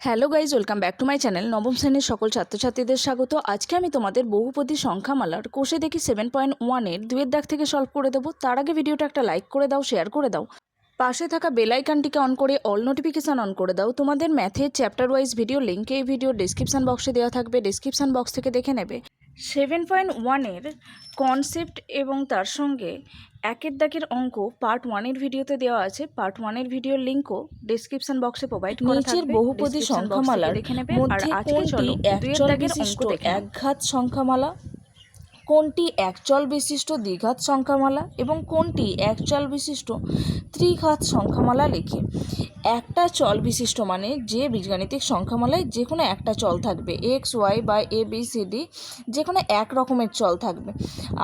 Hello guys, welcome back to my channel. নবম শ্রেণীর সকল ছাত্রছাত্রীদের স্বাগত। আজকে আমি তোমাদের বহুপদী সংখ্যামালার কোষে দেখি 7.1-এর 2-এর দাগ থেকে সলভ করে দেবো। তার আগে ভিডিওটা একটা লাইক করে দাও, শেয়ার করে দাও, পাশে থাকা বেল আইকনটিকে অন করে অল নোটিফিকেশান অন করে দাও। তোমাদের ম্যাথের চ্যাপ্টার ওয়াইজ ভিডিও লিঙ্ক এই ভিডিও ডিসক্রিপশান বক্সে দেওয়া থাকবে, ডিসক্রিপশান বক্স থেকে দেখে নেবে। 7.1-এর কনসেপ্ট এবং তার সঙ্গে একের দাগের অঙ্ক পার্ট 1-এর ভিডিওতে দেওয়া আছে। পার্ট 1-এর ভিডিওর লিঙ্কও ডিসক্রিপশন বক্সে প্রোভাইড করা থাকবে। নিচের বহুপদী সংখ্যামালার দেখে নেবে। আর মধ্যে আজকে কোনটি চলো একচল বিশিষ্ট একঘাত সংখ্যামালা, কোনটি একচল বিশিষ্ট দ্বিঘাত সংখ্যামালা এবং কোনটি একচল বিশিষ্ট ত্রিঘাত সংখ্যামালা লিখে। একটা চল বিশিষ্ট মানে যে বীজগাণিতিক সংখ্যামালায় যে কোনো একটা চল থাকবে, এক্স ওয়াই বা এ বি সি ডি, যে কোনো এক রকমের চল থাকবে।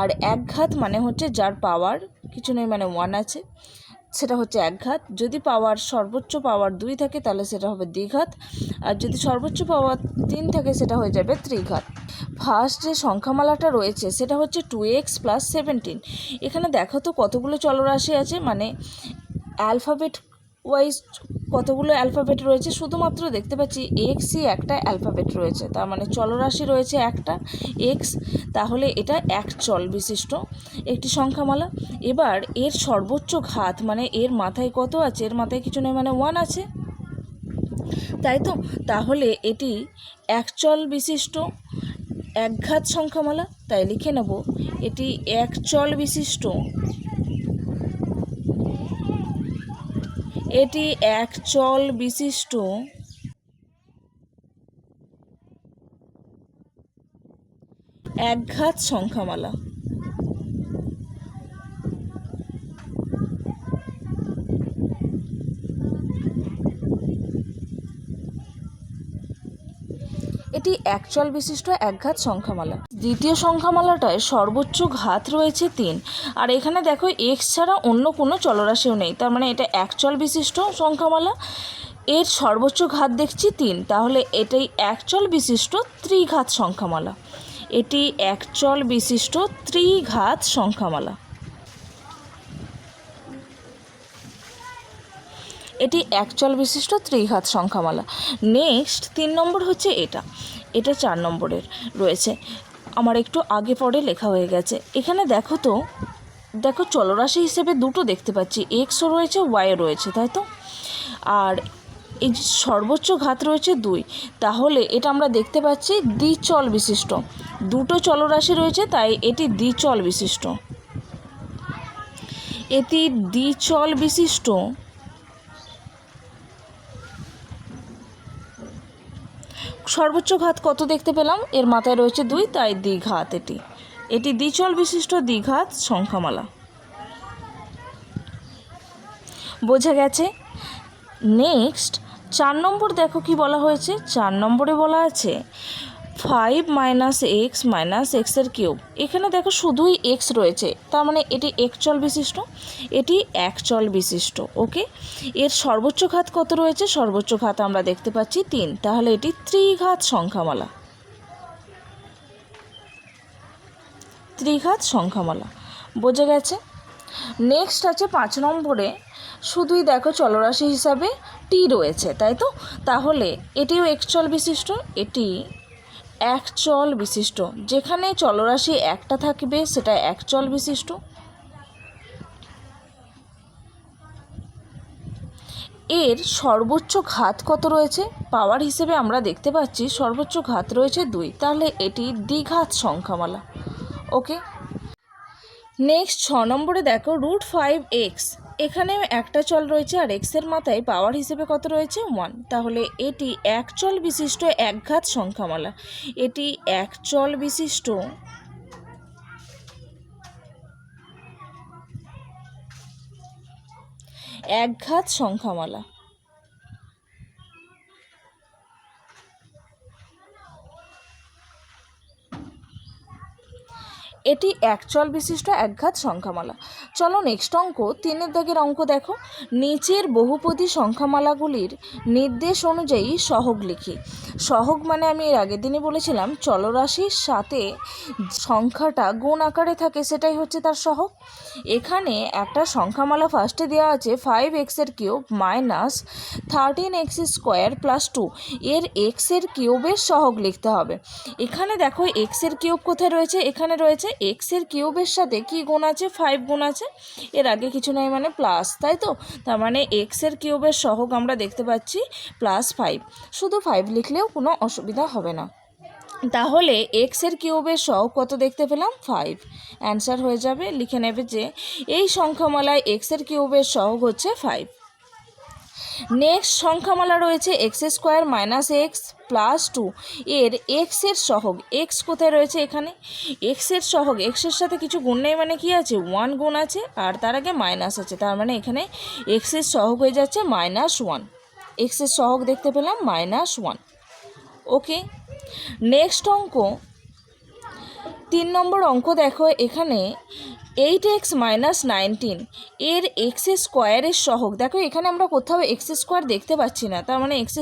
আর একঘাত মানে হচ্ছে যার পাওয়ার কিছু নেই, মানে 1 আছে, সেটা হচ্ছে একঘাত। যদি সর্বোচ্চ পাওয়ার 2 থাকে তাহলে সেটা হবে দ্বিঘাত, আর যদি সর্বোচ্চ পাওয়ার 3 থাকে সেটা হয়ে যাবে ত্রিঘাত। ফার্স্ট যে সংখ্যামালাটা রয়েছে সেটা হচ্ছে 2x + 17। এখানে দেখো তো কতগুলো চলরাশি আছে, মানে অ্যালফাবেট ওয়াইজ কতগুলো অ্যালফাবেট রয়েছে। শুধুমাত্র দেখতে পাচ্ছি এক্সই একটা অ্যালফাবেট রয়েছে, তার মানে চলরাশি রয়েছে একটা এক্স, তাহলে এটা এক চল বিশিষ্ট একটি সংখ্যামালা। এবার এর সর্বোচ্চ ঘাত মানে এর মাথায় কত আছে, এর মাথায় কিছু নেই, মানে 1 আছে, তাই তো। তাহলে এটি একচল বিশিষ্ট একঘাত সংখ্যামালা, তাই লিখে নেব এটি একচল বিশিষ্ট, এটি একচল বিশিষ্ট একঘাত সংখ্যামালা। এটি একচল বিশিষ্ট একঘাত সংখ্যামালা। দ্বিতীয় সংখ্যামালাটায় সর্বোচ্চ ঘাত রয়েছে 3, আর এখানে দেখো এক্স ছাড়া অন্য কোনো চলরাশিও নেই, তার মানে এটা একচল বিশিষ্ট সংখ্যামালা। এর সর্বোচ্চ ঘাত দেখছি 3, তাহলে এটাই একচল বিশিষ্ট ত্রিঘাত সংখ্যামালা। এটি একচল বিশিষ্ট ত্রিঘাত সংখ্যামালা। এটি একচল বিশিষ্ট ত্রিঘাত সংখ্যামালা। নেক্সট 3 নম্বর হচ্ছে এটা 4 নম্বরের রয়েছে, আমার একটু আগে পরে লেখা হয়ে গেছে। এখানে দেখো চলরাশি হিসেবে দুটো দেখতে পাচ্ছি, এক্সও রয়েছে ওয়াইও রয়েছে, তাই তো। আর এই সর্বোচ্চ ঘাত রয়েছে 2, তাহলে এটা আমরা দেখতে পাচ্ছি দ্বিচল বিশিষ্ট। দুটো চলরাশি রয়েছে তাই এটি দ্বিচল বিশিষ্ট। এটি দ্বিচল বিশিষ্ট সর্বোচ্চ ঘাত কত দেখতে পেলাম, এর মাথায় রয়েছে 2, তাই দ্বিঘাত। এটি দ্বিচল বিশিষ্ট দ্বিঘাত সংখ্যামালা। বোঝা গেছে। নেক্সট 4 নম্বর দেখো কি বলা হয়েছে। 4 নম্বরে বলা আছে 5 - x - x-এর কিউব। এখানে দেখো শুধুই এক্স রয়েছে, তার মানে এটি একচল বিশিষ্ট, এটি একচল বিশিষ্ট। ওকে, এর সর্বোচ্চ ঘাত কত রয়েছে, সর্বোচ্চ ঘাত আমরা দেখতে পাচ্ছি 3, তাহলে এটি ত্রিঘাত সংখ্যামালা। ত্রিঘাত সংখ্যামালা। বোঝা গেছে। নেক্সট আছে 5 নম্বরে, শুধুই দেখো চলরাশি হিসাবে টি রয়েছে, তাই তো। তাহলে এটিও একচল বিশিষ্ট, এটি একচল বিশিষ্ট। যেখানে চলরাশি একটা থাকবে সেটা একচল বিশিষ্ট। এর সর্বোচ্চ ঘাত কত রয়েছে, পাওয়ার হিসেবে আমরা দেখতে পাচ্ছি সর্বোচ্চ ঘাত রয়েছে 2, তাহলে এটি দ্বিঘাত সংখ্যামালা। ওকে। নেক্সট 6 নম্বরে দেখো √5x। এখানেও একটা চল রয়েছে আর এক্সের মাথায় পাওয়ার হিসেবে কত রয়েছে 1, তাহলে এটি একচল বিশিষ্ট একঘাত সংখ্যামালা। এটি একচল বিশিষ্ট একঘাত সংখ্যামালা। এটি একচল বিশিষ্ট একঘাত সংখ্যামালা। চলো নেক্সট অঙ্ক 3 দাগের অঙ্ক দেখো। নিচের বহুপদী সংখ্যামালাগুলির নির্দেশ অনুযায়ী সহগ লিখি। সহগ মানে আমি এর আগের দিনই বলেছিলাম চলরাশির সাথে সংখ্যাটা গুণ আকারে থাকে, সেটাই হচ্ছে তার সহগ। এখানে একটা সংখ্যামালা ফার্স্টে দেওয়া আছে 5x³ মাইনাস 13x² প্লাস 2, এর এক্সের কিউবের সহগ লিখতে হবে। এখানে দেখো এক্সের কিউব কোথায় রয়েছে, এখানে রয়েছে। এক্সের কিউবের সাথে কি গুণ আছে, 5 গুণ আছে, এর আগে কিছু নয় মানে প্লাস, তাই তো। তার মানে এক্সের কিউবের সহগ আমরা দেখতে পাচ্ছি +5, শুধু 5 লিখলেও কোনো অসুবিধা হবে না। তাহলে এক্সের কিউবের সহগ কত দেখতে পেলাম, 5। অ্যান্সার হয়ে যাবে, লিখে নেবে যে এই সংখ্যামালায় এক্সের কিউবের সহগ হচ্ছে 5। নেক্সট সংখ্যামালা রয়েছে x² মাইনাস x প্লাস 2, এর এক্সের সহগ। এক্স কোথায় রয়েছে, এখানে। এক্সের সহগ, এক্সের সাথে কিছু গুণ নেই মানে কি আছে, 1 গুণ আছে, আর তার আগে মাইনাস আছে, তার মানে এখানে এক্সের সহগ হয়ে যাচ্ছে -1। এক্সের সহগ দেখতে পেলাম -1। ওকে, নেক্সট অঙ্ক 3 নম্বর অঙ্ক দেখো। এখানে 8x মাইনাস 19, এর x² সহগ। দেখো এখানে আমরা কোথাও x² দেখতে পাচ্ছি না, তার মানে x²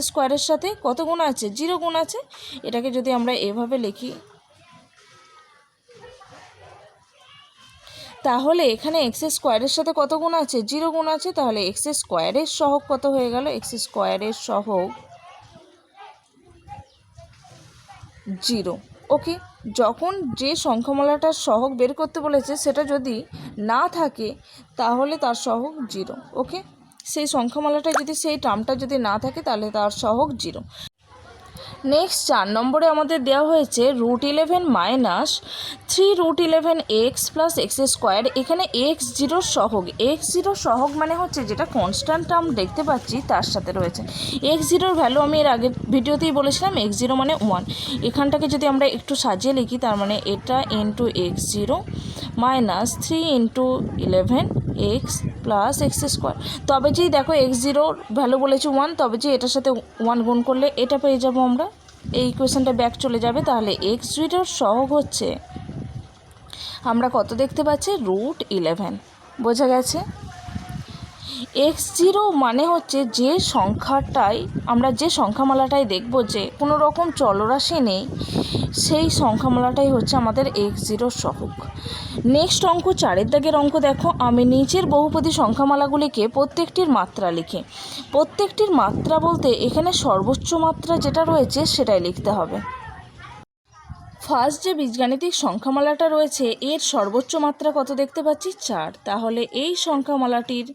সাথে কত গুণ আছে, 0 গুণ আছে। এটাকে যদি আমরা এভাবে লিখি তাহলে এখানে x² সাথে কত গুণ আছে, 0 গুণ আছে, তাহলে x² সহগ কত হয়ে গেল, x² সহগ 0। ওকে, যখন যে সংখ্যামালাটার সহগ বের করতে বলেছে সেটা যদি না থাকে তাহলে তার সহগ 0। ওকে, সেই সংখ্যামালাটা যদি, সেই টার্মটা যদি না থাকে তাহলে তার সহগ 0। নেক্সট 4 নম্বরে আমাদের দেওয়া হয়েছে √11 মাইনাস 3√11x প্লাস x²। এখানে x0 সহগ। x0 সহগ মানে হচ্ছে যেটা কনস্ট্যান্ট টার্ম দেখতে পাচ্ছি তার সাথে রয়েছে। x0-র ভ্যালু আমি এর আগের ভিডিওতেই বলেছিলাম, x0 মানে 1। এখানটাকে যদি আমরা একটু সাজিয়ে লিখি, তার মানে এটা into x0 minus 3 × 11x plus x²। তবে যেই দেখো x0-র ভ্যালু বলেছি 1, তবে যে এটার সাথে 1 গুণ করলে এটা পেয়ে যাবো আমরা। এই ইকুয়েশনটা ব্যাক চলে যাবে, তাহলে x0-র সহগ হচ্ছে আমরা কত দেখতে পাচ্ছি, √11। বোঝা গেছে। x0 মানে হচ্ছে যে সংখ্যাটাই আমরা, যে সংখ্যামালাটাই দেখব যে কোনো রকম চলরাশি নেই, সেই সংখ্যামালাটাই হচ্ছে আমাদের x0 সহগ। নেক্সট অঙ্ক 4 দাগের অঙ্ক দেখো। আমি নিচের বহুপদী সংখ্যামালাগুলিকে প্রত্যেকটির মাত্রা লিখি। প্রত্যেকটির মাত্রা বলতে এখানে সর্বোচ্চ মাত্রা যেটা রয়েছে সেটাই লিখতে হবে। ফার্স্ট যে বীজগাণিতিক সংখ্যামালাটা রয়েছে এর সর্বোচ্চ মাত্রা কত দেখতে পাচ্ছি, 4। তাহলে এই সংখ্যামালাটির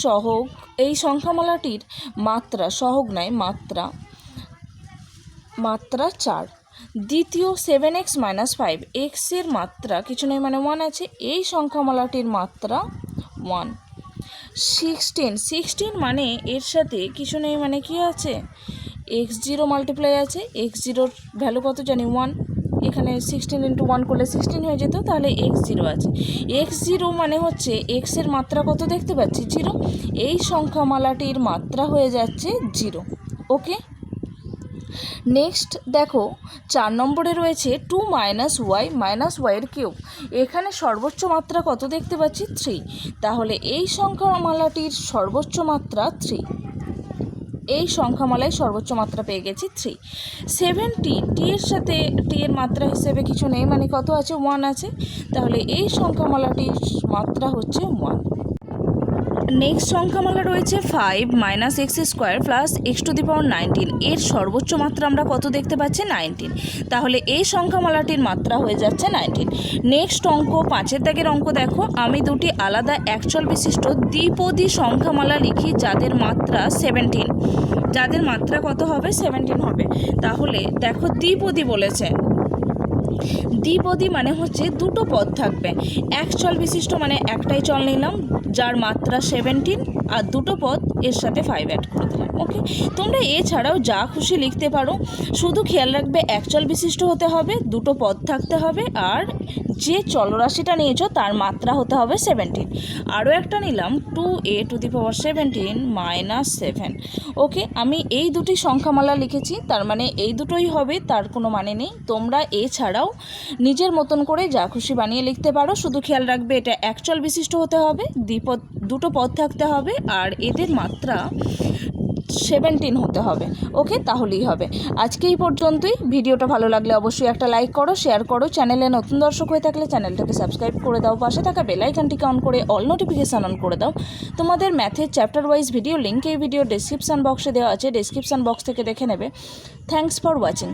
সহগ, এই সংখ্যামালাটির মাত্রা, সহগ নয় মাত্রা 4। দ্বিতীয় 7x মাইনাস 5, এক্সের মাত্রা কিছু নেই মানে 1 আছে, এই সংখ্যামালাটির মাত্রা 1। 16 মানে এর সাথে কিছু নেই মানে কি আছে, x0 মাল্টিপ্লাই আছে, x0-র ভ্যালু কত জানি 1, এখানে 16 × 1 করলে 16 হয়ে যেত, তাহলে x0 আছে। x0 মানে হচ্ছে এক্সের মাত্রা কত দেখতে পাচ্ছি, 0। এই সংখ্যামালাটির মাত্রা হয়ে যাচ্ছে 0। ওকে, নেক্সট দেখো 4 নম্বরে রয়েছে 2 - y এর কিউব। এখানে সর্বোচ্চ মাত্রা কত দেখতে পাচ্ছি, 3। তাহলে এই সংখ্যামালাটির সর্বোচ্চ মাত্রা 3। এই সংখ্যামালায় সর্বোচ্চ মাত্রা পেয়ে গেছি 3। 70, টি এর সাথে টি এর মাত্রা হিসেবে কিছু নেই মানে কত আছে, 1 আছে, তাহলে এই সংখ্যামালাটির মাত্রা হচ্ছে 1। নেক্সট সংখ্যামালা রয়েছে 5 - x² প্লাস x⁻19, এর সর্বোচ্চ মাত্রা আমরা কত দেখতে পাচ্ছি, 19। তাহলে এই সংখ্যামালাটির মাত্রা হয়ে যাচ্ছে 19। নেক্সট অঙ্ক 5 দাগের অঙ্ক দেখো। আমি দুটি আলাদা একচল বিশিষ্ট দ্বিপদী সংখ্যামালা লিখি যাদের মাত্রা 17। যাদের মাত্রা কত হবে, 17 হবে। তাহলে দেখো দ্বিপদী বলেছে, দ্বিপদী মানে হচ্ছে দুটো পদ থাকবে। এক চল বিশিষ্ট মানে একটাই চল নিলাম যার মাত্রা 17, আর দুটো পদ এর সাথে 5 অ্যাড করে দিলাম। ওকে, তোমরা এছাড়াও যা খুশি লিখতে পারো, শুধু খেয়াল রাখবে একচল বিশিষ্ট হতে হবে, দুটো পদ থাকতে হবে, আর যে চলরাশিটা নিয়েছো তার মাত্রা হতে হবে 17। আরও একটা নিলাম 2a⁻17 - 7। ওকে, আমি এই দুটি সংখ্যামালা লিখেছি, তার মানে এই দুটোই হবে, তার কোনো মানে নেই। তোমরা এছাড়াও নিজের মতন করে যা খুশি বানিয়ে লিখতে পারো, শুধু খেয়াল রাখবে এটা একচল বিশিষ্ট হতে হবে, দুটো পদ থাকতে হবে, আর এদের মাত্রা 17 হতে হবে। ওকে, তাহলেই হবে। আজকে এই পর্যন্তই। ভিডিওটা ভালো লাগলে অবশ্যই একটা লাইক করো, শেয়ার করো। চ্যানেলে নতুন দর্শক হয়ে থাকলে চ্যানেলটাকে সাবস্ক্রাইব করে দাও, পাশে থাকা বেল আইকনটিকে অন করে অল নোটিফিকেশান অন করে দাও। তোমাদের ম্যাথের চ্যাপ্টার ওয়াইজ ভিডিও লিঙ্ক এই ভিডিও ডেসক্রিপশান বক্সে দেওয়া আছে, ডেসক্রিপশান বক্স থেকে দেখে নেবে। Thanks for watching.